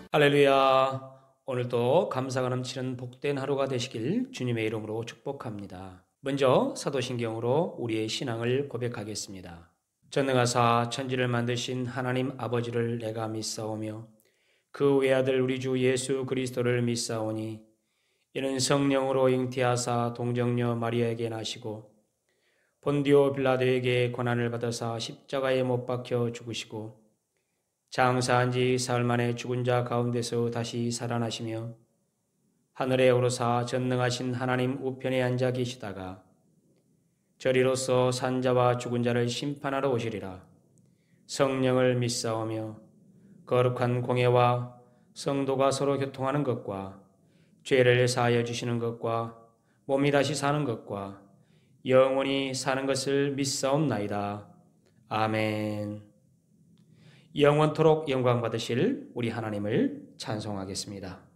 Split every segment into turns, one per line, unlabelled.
할렐루야. 오늘도 감사가 넘치는 복된 하루가 되시길 주님의 이름으로 축복합니다. 먼저 사도신경으로 우리의 신앙을 고백하겠습니다. 전능하사 천지를 만드신 하나님 아버지를 내가 믿사오며 그 외아들 우리 주 예수 그리스도를 믿사오니 이는 성령으로 잉태하사 동정녀 마리아에게 나시고 본디오 빌라도에게 고난을 받아사 십자가에 못 박혀 죽으시고 장사한 지 사흘 만에 죽은 자 가운데서 다시 살아나시며 하늘에 오르사 전능하신 하나님 우편에 앉아 계시다가 저리로서 산자와 죽은 자를 심판하러 오시리라. 성령을 믿사오며 거룩한 공예와 성도가 서로 교통하는 것과 죄를 사하여 주시는 것과 몸이 다시 사는 것과 영원히 사는 것을 믿사옵나이다. 아멘. 영원토록 영광 받으실 우리 하나님을 찬송하겠습니다.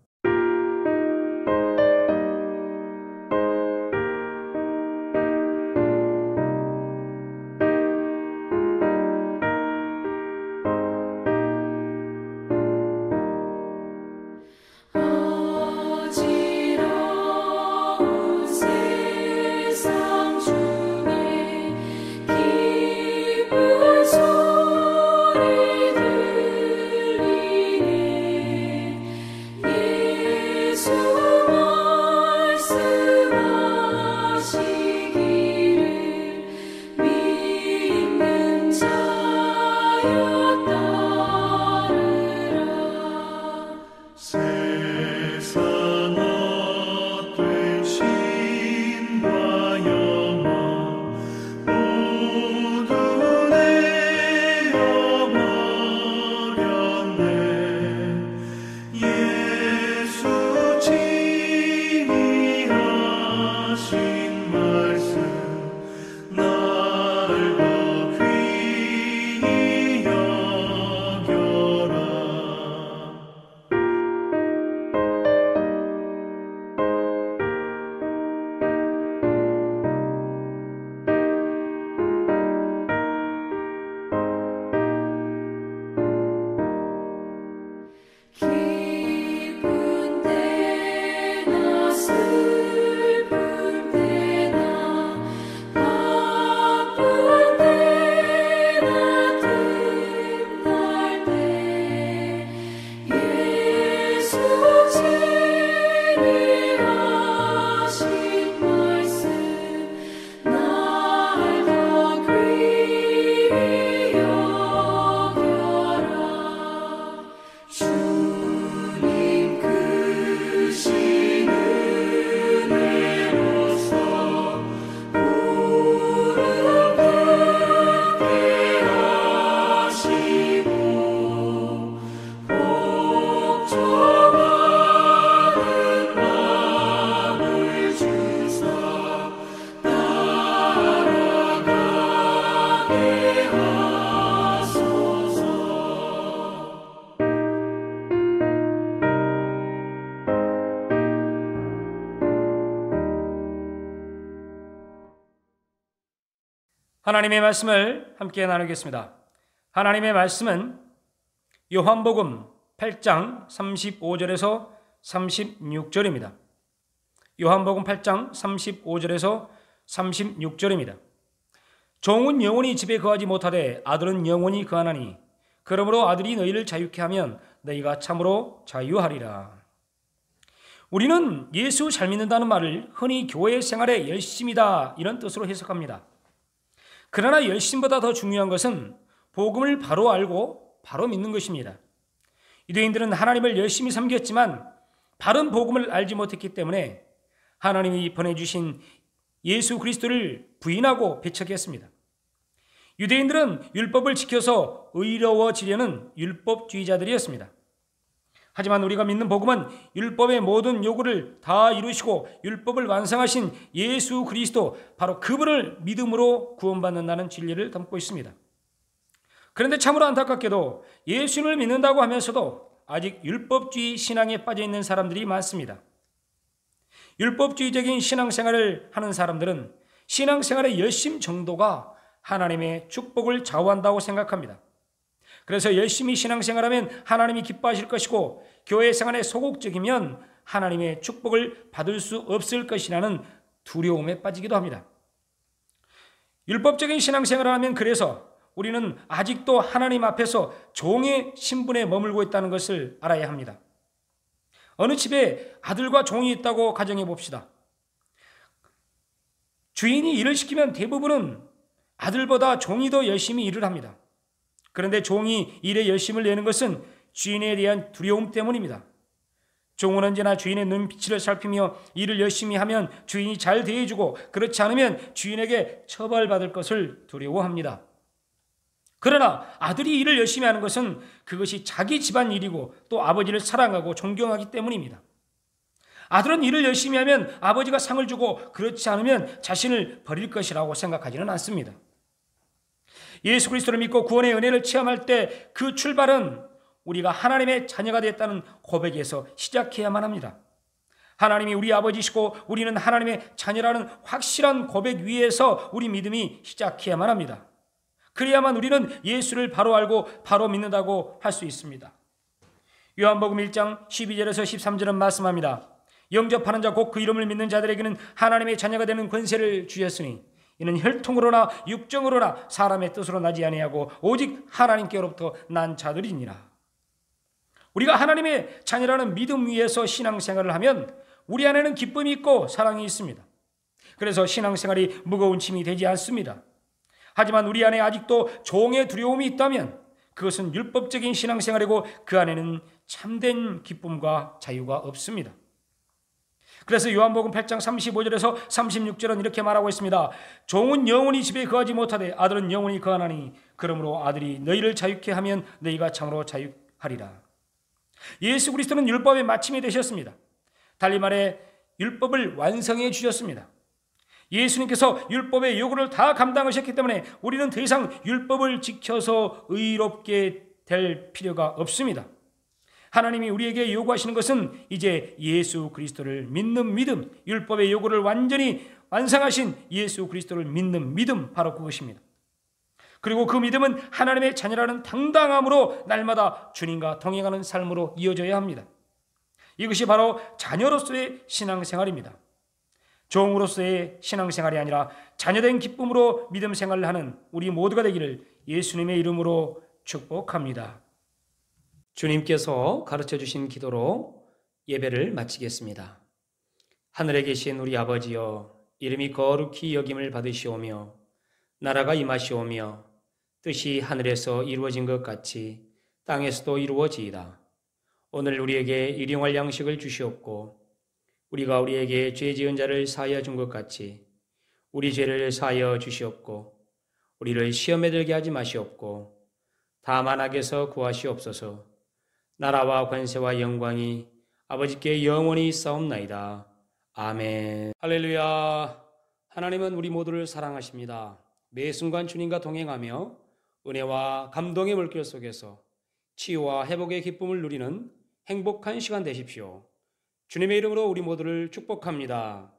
하나님의 말씀을 함께 나누겠습니다. 하나님의 말씀은 요한복음 8장 35절에서 36절입니다. 요한복음 8장 35절에서 36절입니다. 종은 영원히 집에 거하지 못하되 아들은 영원히 거하나니 그러므로 아들이 너희를 자유케 하면 너희가 참으로 자유하리라. 우리는 예수 잘 믿는다는 말을 흔히 교회 생활의 열심이다 이런 뜻으로 해석합니다. 그러나 열심보다 더 중요한 것은 복음을 바로 알고 바로 믿는 것입니다. 유대인들은 하나님을 열심히 섬겼지만 바른 복음을 알지 못했기 때문에 하나님이 보내주신 예수 그리스도를 부인하고 배척했습니다. 유대인들은 율법을 지켜서 의로워지려는 율법주의자들이었습니다. 하지만 우리가 믿는 복음은 율법의 모든 요구를 다 이루시고 율법을 완성하신 예수 그리스도, 바로 그분을 믿음으로 구원받는다는 진리를 담고 있습니다. 그런데 참으로 안타깝게도 예수를 믿는다고 하면서도 아직 율법주의 신앙에 빠져 있는 사람들이 많습니다. 율법주의적인 신앙생활을 하는 사람들은 신앙생활의 열심 정도가 하나님의 축복을 좌우한다고 생각합니다. 그래서 열심히 신앙생활하면 하나님이 기뻐하실 것이고 교회 생활에 소극적이면 하나님의 축복을 받을 수 없을 것이라는 두려움에 빠지기도 합니다. 율법적인 신앙생활을 하면 그래서 우리는 아직도 하나님 앞에서 종의 신분에 머물고 있다는 것을 알아야 합니다. 어느 집에 아들과 종이 있다고 가정해 봅시다. 주인이 일을 시키면 대부분은 아들보다 종이 더 열심히 일을 합니다. 그런데 종이 일에 열심을 내는 것은 주인에 대한 두려움 때문입니다. 종은 언제나 주인의 눈빛을 살피며 일을 열심히 하면 주인이 잘 대해주고 그렇지 않으면 주인에게 처벌받을 것을 두려워합니다. 그러나 아들이 일을 열심히 하는 것은 그것이 자기 집안 일이고 또 아버지를 사랑하고 존경하기 때문입니다. 아들은 일을 열심히 하면 아버지가 상을 주고 그렇지 않으면 자신을 버릴 것이라고 생각하지는 않습니다. 예수 그리스도를 믿고 구원의 은혜를 체험할 때 그 출발은 우리가 하나님의 자녀가 됐다는 고백에서 시작해야만 합니다. 하나님이 우리 아버지시고 우리는 하나님의 자녀라는 확실한 고백 위에서 우리 믿음이 시작해야만 합니다. 그래야만 우리는 예수를 바로 알고 바로 믿는다고 할 수 있습니다. 요한복음 1장 12절에서 13절은 말씀합니다. 영접하는 자 곧 그 이름을 믿는 자들에게는 하나님의 자녀가 되는 권세를 주셨으니 이는 혈통으로나 육정으로나 사람의 뜻으로 나지 아니하고 오직 하나님께로부터 난 자들이니라. 우리가 하나님의 자녀라는 믿음 위에서 신앙생활을 하면 우리 안에는 기쁨이 있고 사랑이 있습니다. 그래서 신앙생활이 무거운 짐이 되지 않습니다. 하지만 우리 안에 아직도 종의 두려움이 있다면 그것은 율법적인 신앙생활이고 그 안에는 참된 기쁨과 자유가 없습니다. 그래서 요한복음 8장 35절에서 36절은 이렇게 말하고 있습니다. 종은 영원히 집에 거하지 못하되 아들은 영원히 거하나니 그러므로 아들이 너희를 자유케 하면 너희가 참으로 자유하리라. 예수 그리스도는 율법의 마침이 되셨습니다. 달리 말해 율법을 완성해 주셨습니다. 예수님께서 율법의 요구를 다 감당하셨기 때문에 우리는 더 이상 율법을 지켜서 의롭게 될 필요가 없습니다. 하나님이 우리에게 요구하시는 것은 이제 예수 그리스도를 믿는 믿음, 율법의 요구를 완전히 완성하신 예수 그리스도를 믿는 믿음, 바로 그것입니다. 그리고 그 믿음은 하나님의 자녀라는 당당함으로 날마다 주님과 동행하는 삶으로 이어져야 합니다. 이것이 바로 자녀로서의 신앙생활입니다. 종으로서의 신앙생활이 아니라 자녀된 기쁨으로 믿음 생활을 하는 우리 모두가 되기를 예수님의 이름으로 축복합니다. 주님께서 가르쳐 주신 기도로 예배를 마치겠습니다. 하늘에 계신 우리 아버지여, 이름이 거룩히 여김을 받으시오며 나라가 임하시오며 뜻이 하늘에서 이루어진 것 같이 땅에서도 이루어지이다. 오늘 우리에게 일용할 양식을 주시옵고 우리가 우리에게 죄 지은 자를 사하여 준 것 같이 우리 죄를 사하여 주시옵고 우리를 시험에 들게 하지 마시옵고 다만 악에서 구하시옵소서. 나라와 권세와 영광이 아버지께 영원히 있사옵나이다. 아멘. 할렐루야. 하나님은 우리 모두를 사랑하십니다. 매 순간 주님과 동행하며 은혜와 감동의 물길 속에서 치유와 회복의 기쁨을 누리는 행복한 시간 되십시오. 주님의 이름으로 우리 모두를 축복합니다.